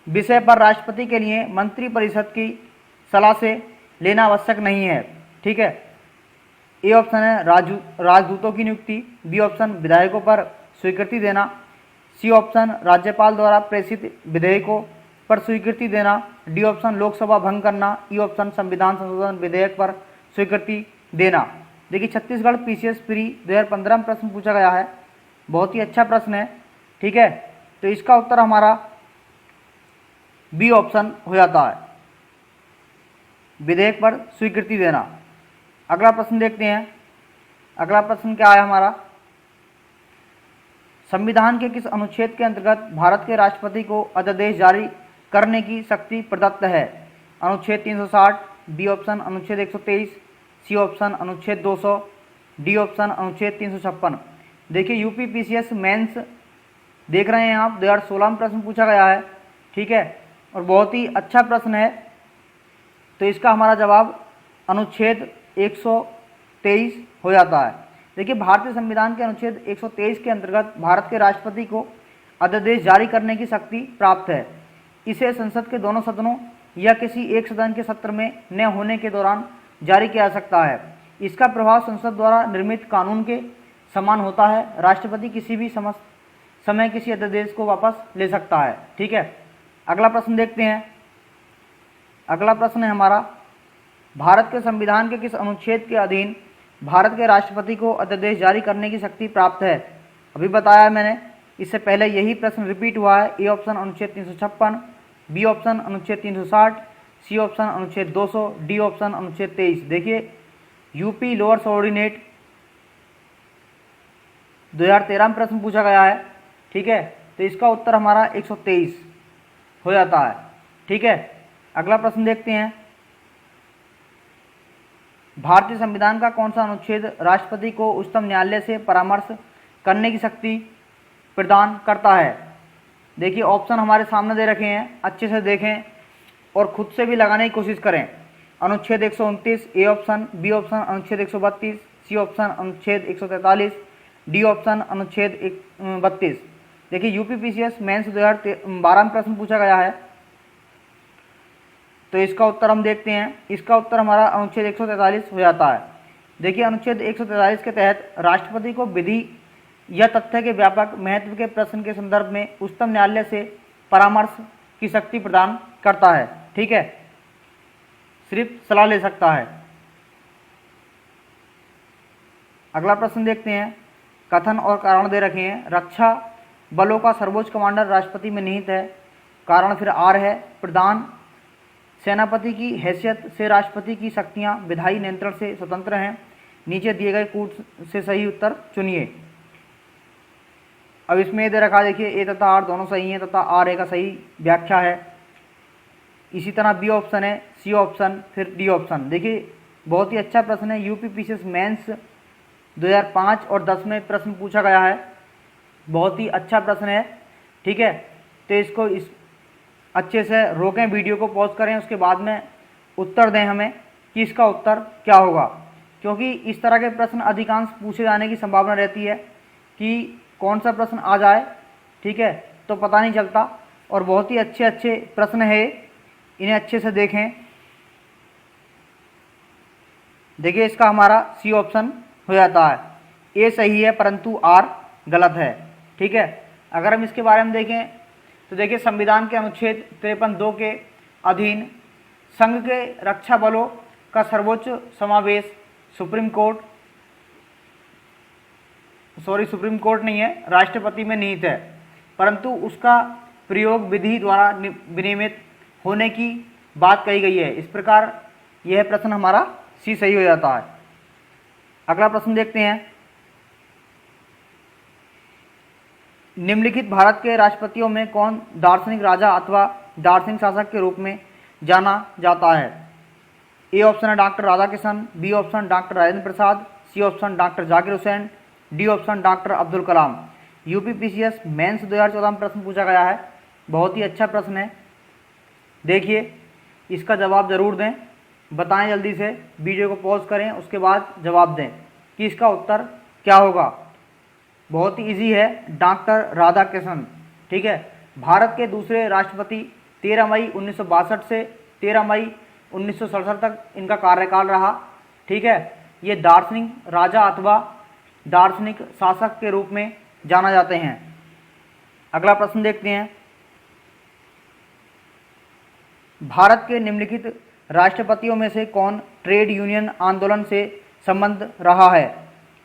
विषय पर राष्ट्रपति के लिए मंत्रिपरिषद की सलाह से लेना आवश्यक नहीं है? ठीक है, ए ऑप्शन है राजदूतों की नियुक्ति, बी ऑप्शन विधायकों पर स्वीकृति देना, सी ऑप्शन राज्यपाल द्वारा प्रेषित विधेयकों पर स्वीकृति देना, डी ऑप्शन लोकसभा भंग करना, ई ऑप्शन संविधान संशोधन विधेयक पर स्वीकृति देना। देखिए, छत्तीसगढ़ पीसीएस प्री 2015 में प्रश्न पूछा गया है, बहुत ही अच्छा प्रश्न है। ठीक है, तो इसका उत्तर हमारा बी ऑप्शन हो जाता है, विधेयक पर स्वीकृति देना। अगला प्रश्न देखते हैं, अगला प्रश्न क्या है हमारा, संविधान के किस अनुच्छेद के अंतर्गत भारत के राष्ट्रपति को अध्यादेश जारी करने की शक्ति प्रदत्त है? अनुच्छेद 360, बी ऑप्शन अनुच्छेद 123, सी ऑप्शन अनुच्छेद 200, डी ऑप्शन अनुच्छेद 356। देखिए, यूपी पीसीएस मेंस देख रहे हैं आप, 2016 में प्रश्न पूछा गया है। ठीक है, और बहुत ही अच्छा प्रश्न है, तो इसका हमारा जवाब अनुच्छेद 123 हो जाता है। देखिए, भारतीय संविधान के अनुच्छेद 123 के अंतर्गत भारत के राष्ट्रपति को अध्यादेश जारी करने की शक्ति प्राप्त है। इसे संसद के दोनों सदनों या किसी एक सदन के सत्र में न होने के दौरान जारी किया जा सकता है। इसका प्रभाव संसद द्वारा निर्मित कानून के समान होता है। राष्ट्रपति किसी भी समय किसी अध्यादेश को वापस ले सकता है। ठीक है, अगला प्रश्न देखते हैं, अगला प्रश्न है हमारा, भारत के संविधान के किस अनुच्छेद के अधीन भारत के राष्ट्रपति को अध्यादेश जारी करने की शक्ति प्राप्त है? अभी बताया है मैंने, इससे पहले यही प्रश्न रिपीट हुआ है। ए ऑप्शन अनुच्छेद 356, बी ऑप्शन अनुच्छेद 360, सी ऑप्शन अनुच्छेद 200, डी ऑप्शन अनुच्छेद 23। देखिए, यूपी लोअर सबऑर्डिनेट 2013 में प्रश्न पूछा गया है। ठीक है, तो इसका उत्तर हमारा 123 हो जाता है। ठीक है, अगला प्रश्न देखते हैं, भारतीय संविधान का कौन सा अनुच्छेद राष्ट्रपति को उच्चतम न्यायालय से परामर्श करने की शक्ति प्रदान करता है? देखिए, ऑप्शन हमारे सामने दे रखे हैं, अच्छे से देखें और खुद से भी लगाने की कोशिश करें। अनुच्छेद 129 ए ऑप्शन, बी ऑप्शन अनुच्छेद 132, सी ऑप्शन अनुच्छेद 143, डी ऑप्शन अनुच्छेद 32। देखिए, यूपी पीसीएस मेंस 2012 में प्रश्न पूछा गया है, तो इसका उत्तर हम देखते हैं। इसका उत्तर हमारा अनुच्छेद 143 हो जाता है। देखिए, अनुच्छेद 143 के तहत राष्ट्रपति को विधि या तथ्य के व्यापक महत्व के प्रश्न के संदर्भ में उच्चतम न्यायालय से परामर्श की शक्ति प्रदान करता है। ठीक है, सिर्फ सलाह ले सकता है। अगला प्रश्न देखते हैं, कथन और कारण दे रखे हैं, रक्षा बलों का सर्वोच्च कमांडर राष्ट्रपति में निहित है। कारण फिर आर है, प्रधान सेनापति की हैसियत से राष्ट्रपति की शक्तियां विधायी नियंत्रण से स्वतंत्र हैं। नीचे दिए गए कूट से सही उत्तर चुनिए। अब इसमें दे रखा, देखिए ए तथा आर दोनों सही हैं तथा आर ए का सही व्याख्या है। इसी तरह बी ऑप्शन है, सी ऑप्शन, फिर डी ऑप्शन। देखिए, बहुत ही अच्छा प्रश्न है, यूपी पीसीएस मेंस 2005 और 10 में प्रश्न पूछा गया है, बहुत ही अच्छा प्रश्न है। ठीक है, तो इसको इस अच्छे से रोकें, वीडियो को पॉज करें, उसके बाद में उत्तर दें हमें कि इसका उत्तर क्या होगा, क्योंकि इस तरह के प्रश्न अधिकांश पूछे जाने की संभावना रहती है कि कौन सा प्रश्न आ जाए, ठीक है, तो पता नहीं चलता। और बहुत ही अच्छे अच्छे प्रश्न है, इन्हें अच्छे से देखें। देखिए इसका हमारा सी ऑप्शन हो जाता है, ए सही है परंतु आर गलत है, ठीक है। अगर हम इसके बारे में देखें तो देखिए संविधान के अनुच्छेद 53(2) के अधीन संघ के रक्षा बलों का सर्वोच्च समावेश सुप्रीम कोर्ट नहीं है, राष्ट्रपति में निहित है, परंतु उसका प्रयोग विधि द्वारा विनियमित होने की बात कही गई है। इस प्रकार यह प्रश्न हमारा सी सही हो जाता है। अगला प्रश्न देखते हैं। निम्नलिखित भारत के राष्ट्रपतियों में कौन दार्शनिक राजा अथवा दार्शनिक शासक के रूप में जाना जाता है? ए ऑप्शन है doctor Radhakrishnan, B option doctor Rajendra Prasad, C option doctor Zakir Hussain, D option doctor Abdul Kalam. UPPCS mains 2014 में प्रश्न पूछा गया है, बहुत ही अच्छा प्रश्न है। देखिए इसका जवाब जरूर दें, बताएं जल्दी से, वीडियो को पॉज करें, उसके बाद जवाब दें कि इसका उत्तर क्या होगा। बहुत ही इजी है, डॉक्टर राधाकृष्णन, ठीक है। भारत के दूसरे राष्ट्रपति 13 मई 1962 से 13 मई 1967 तक इनका कार्यकाल रहा, ठीक है। ये दार्शनिक राजा अथवा दार्शनिक शासक के रूप में जाना जाते हैं। अगला प्रश्न देखते हैं। भारत के निम्नलिखित राष्ट्रपतियों में से कौन ट्रेड यूनियन आंदोलन से संबंध रहा है?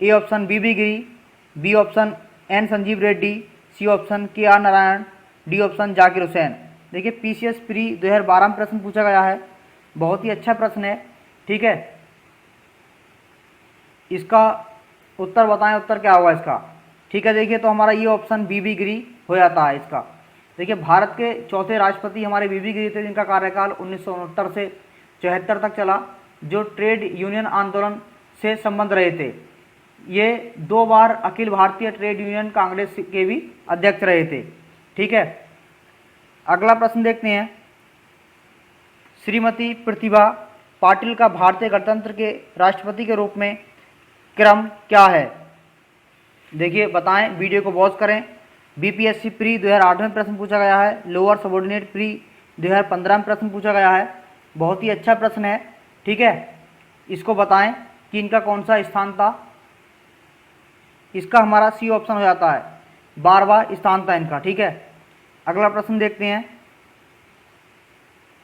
A option V Giri, B option N Sanjiva Reddy, C option K R Narayan, D option Zakir Hussain. देखिए पीसीएस प्री 2012 में प्रश्न पूछा गया है, बहुत ही अच्छा प्रश्न है, ठीक है। इसका उत्तर बताएं, उत्तर क्या होगा इसका, ठीक है। देखिए तो हमारा ये ऑप्शन बी गिरी हो जाता है इसका। देखिए भारत के चौथे राष्ट्रपति हमारे बी गिरी थे, जिनका कार्यकाल 1969 से 74 तक चला, जो ट्रेड यूनियन आंदोलन से संबंध रहे थे। ये 2 बार अखिल भारतीय ट्रेड यूनियन कांग्रेस के भी अध्यक्ष रहे थे, ठीक है। अगला प्रश्न देखते हैं। श्रीमती प्रतिभा पाटिल का भारतीय गणतंत्र के राष्ट्रपति के रूप में क्रम क्या है? देखिए बताएं, वीडियो को पॉज करें। बीपीएससी प्री 2008 में प्रश्न पूछा गया है, लोअर सबऑर्डिनेट प्री 2015 में प्रश्न पूछा गया है, बहुत ही अच्छा प्रश्न है, ठीक है। इसको बताएं कि इनका कौन सा स्थान था। इसका हमारा सी ऑप्शन हो जाता है, 12वां स्थान था इनका, ठीक है। अगला प्रश्न देखते हैं।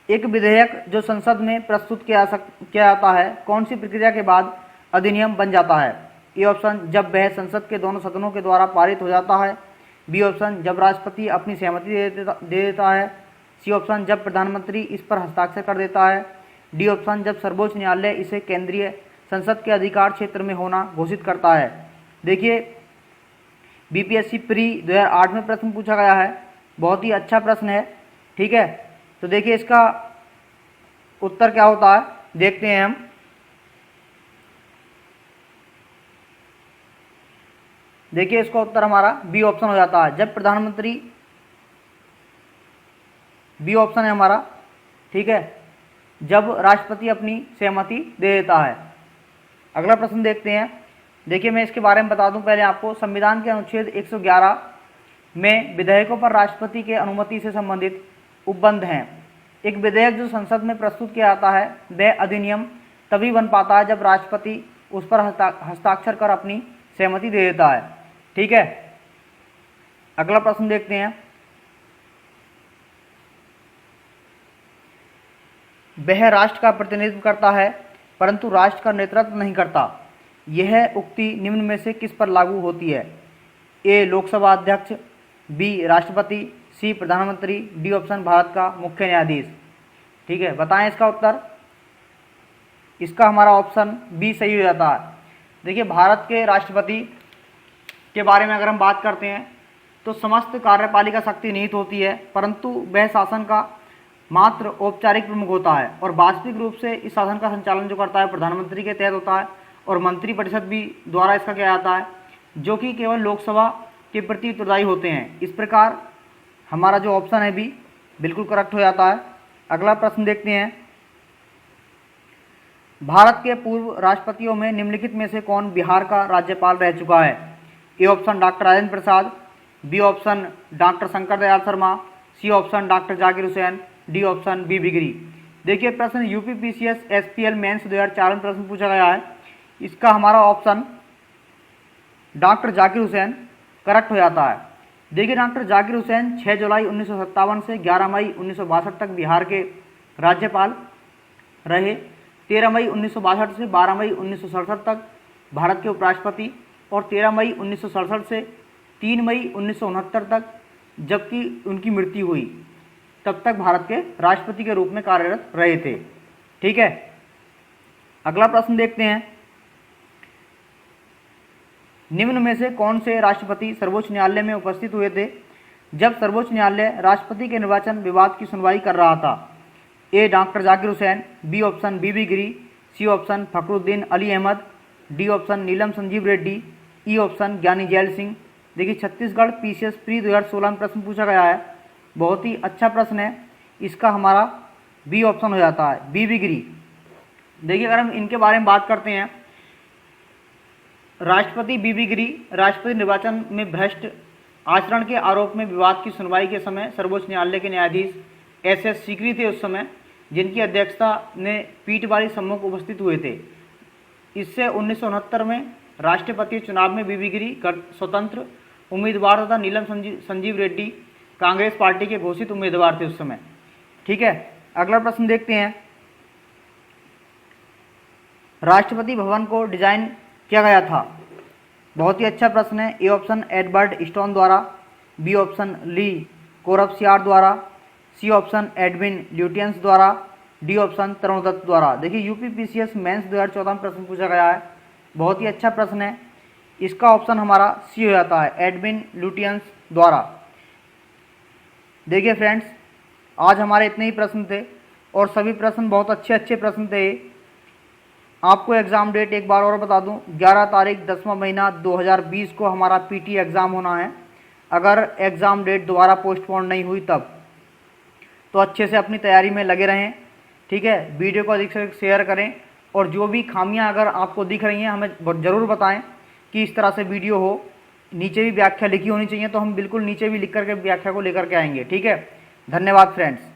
एक विधेयक जो संसद में प्रस्तुत किया जाता है, कौन सी प्रक्रिया के बाद अधिनियम बन जाता है? ए ऑप्शन जब वह संसद के दोनों सदनों के द्वारा पारित हो जाता है, बी ऑप्शन जब राष्ट्रपति अपनी सहमति दे देता है, सी ऑप्शन जब प्रधानमंत्री इस पर हस्ताक्षर कर देता है, डी ऑप्शन जब सर्वोच्च न्यायालय इसे केंद्रीय संसद के अधिकार क्षेत्र में होना घोषित करता है। देखिए बीपीएससी प्री 2008 में प्रश्न पूछा गया है, बहुत ही अच्छा प्रश्न है, ठीक है। तो देखिए इसका उत्तर क्या होता है, देखते हैं हम। देखिए इसका उत्तर हमारा बी ऑप्शन हो जाता है, जब प्रधानमंत्री, बी ऑप्शन है हमारा, ठीक है, जब राष्ट्रपति अपनी सहमति दे देता है। अगला प्रश्न देखते हैं। देखिए मैं इसके बारे में बता दूं पहले आपको। संविधान के अनुच्छेद 111 में विधेयकों पर राष्ट्रपति के अनुमति से संबंधित उपबंध हैं। एक विधेयक जो संसद में प्रस्तुत किया जाता है वह अधिनियम तभी बन पाता है जब राष्ट्रपति उस पर हस्ताक्षर कर अपनी सहमति दे देता है, ठीक है। अगला प्रश्न देखते हैं। वह राष्ट्र का प्रतिनिधित्व करता है परंतु राष्ट्र का नेतृत्व नहीं करता। यह उक्ति निम्न में से किस पर लागू होती है? ए लोकसभा अध्यक्ष, बी राष्ट्रपति, सी प्रधानमंत्री, डी ऑप्शन भारत का मुख्य न्यायाधीश। ठीक है, बताएं इसका उत्तर। इसका हमारा ऑप्शन बी सही हो जाता है। देखिए भारत के राष्ट्रपति के बारे में अगर हम बात करते हैं तो समस्त कार्यपालिका शक्ति निहित होती है, परंतु वह शासन का मात्र औपचारिक प्रमुख होता है और वास्तविक रूप से इस शासन का संचालन जो करता है प्रधानमंत्री के तहत होता है और मंत्री परिषद भी द्वारा इसका किया जाता है, जो कि केवल लोकसभा के प्रति उत्तरदायी होते हैं। इस प्रकार हमारा जो ऑप्शन है बी बिल्कुल करेक्ट हो जाता है। अगला प्रश्न देखते हैं, भारत के पूर्व राष्ट्रपतियों में निम्नलिखित में से कौन बिहार का राज्यपाल रह चुका है? A option doctor Rajendra Prasad, B option doctor Shankar Dayal Sharma, C option doctor Zakir Hussain, D option V बिगरी। देखिए प्रश्न यूपीपीसीएस एसपीएल मेंस 2004 में प्रश्न पूछा गया है। इसका हमारा option doctor Zakir Hussain correct हो जाता है। देखिए डॉक्टर जाकिर हुसैन 6 जुलाई 1957 से 11 मई 1962 तक बिहार के राज्यपाल रहे। 13 मई 1962 से 12 मई 1967 तक भारत के उपराष्ट्रपति और 13 मई 1967 से 3 मई 1969 तक जबकि उनकी मृत्यु हुई तब तक भारत के राष्ट्रपति के रूप में कार्यरत रहे थे। ठीक है, अगला प्रश्न देखते हैं, निम्न में से कौन से राष्ट्रपति सर्वोच्च न्यायालय में उपस्थित हुए थे जब सर्वोच्च न्यायालय राष्ट्रपति के निर्वाचन विवाद की सुनवाई कर रहा था? A doctor Zakir Hussain, B option V V Giri, C option Fakhruddin Ali Ahmed, D option Neelam Sanjiva Reddy, E option Giani Zail Singh. देखिए छत्तीसगढ़ पीसीएस प्री 2016 में प्रश्न पूछा गया है, बहुत ही अच्छा प्रश्न है। इसका हमारा बी ऑप्शन हो जाता है, बीबी गिरी। देखिए अगर हम इनके बारे में बात करते हैं, राष्ट्रपति बीबी गिरी राष्ट्रपति निर्वाचन में भ्रष्ट आचरण के आरोप में विवाद की सुनवाई के समय सर्वोच्च न्यायालय के न्यायाधीश एस सीकरी थे उस समय, जिनकी अध्यक्षता में पीठ वाली सम्मुख उपस्थित हुए थे। इससे 1969 में राष्ट्रपति चुनाव में बीबी गिरी स्वतंत्र उम्मीदवार तथा नीलम संजीव रेड्डी कांग्रेस पार्टी के घोषित उम्मीदवार थे उस समय। ठीक है, अगला प्रश्न देखते हैं, राष्ट्रपति भवन को डिजाइन किया गया था? बहुत ही अच्छा प्रश्न है। ए ऑप्शन एडवर्ड स्टोन द्वारा, बी ऑप्शन ली कोरबसियार द्वारा, सी ऑप्शन एडविन ल्यूटियंस द्वारा, डी ऑप्शन तरुण दत्त द्वारा। देखिए यूपीपीसीएस मेंस 2014 में प्रश्न पूछा गया है, बहुत ही अच्छा प्रश्न है। इसका ऑप्शन हमारा सी हो जाता है, एडविन ल्यूटियंस द्वारा। देखिए फ्रेंड्स, आज हमारे इतने ही प्रश्न थे और सभी प्रश्न बहुत अच्छे अच्छे प्रश्न थे। आपको एग्ज़ाम डेट एक बार और बता दूं, 11 तारीख 10वां महीना 2020 को हमारा पीटी एग्ज़ाम होना है। अगर एग्ज़ाम डेट दोबारा पोस्टपोन नहीं हुई तब तो अच्छे से अपनी तैयारी में लगे रहें। ठीक है, वीडियो को अधिक से अधिक शेयर करें और जो भी खामियां अगर आपको दिख रही हैं हमें ज़रूर बताएं कि इस तरह से वीडियो हो। नीचे भी व्याख्या लिखी होनी चाहिए, तो हम बिल्कुल नीचे भी लिख करके व्याख्या को लेकर के आएंगे। ठीक है, धन्यवाद फ्रेंड्स।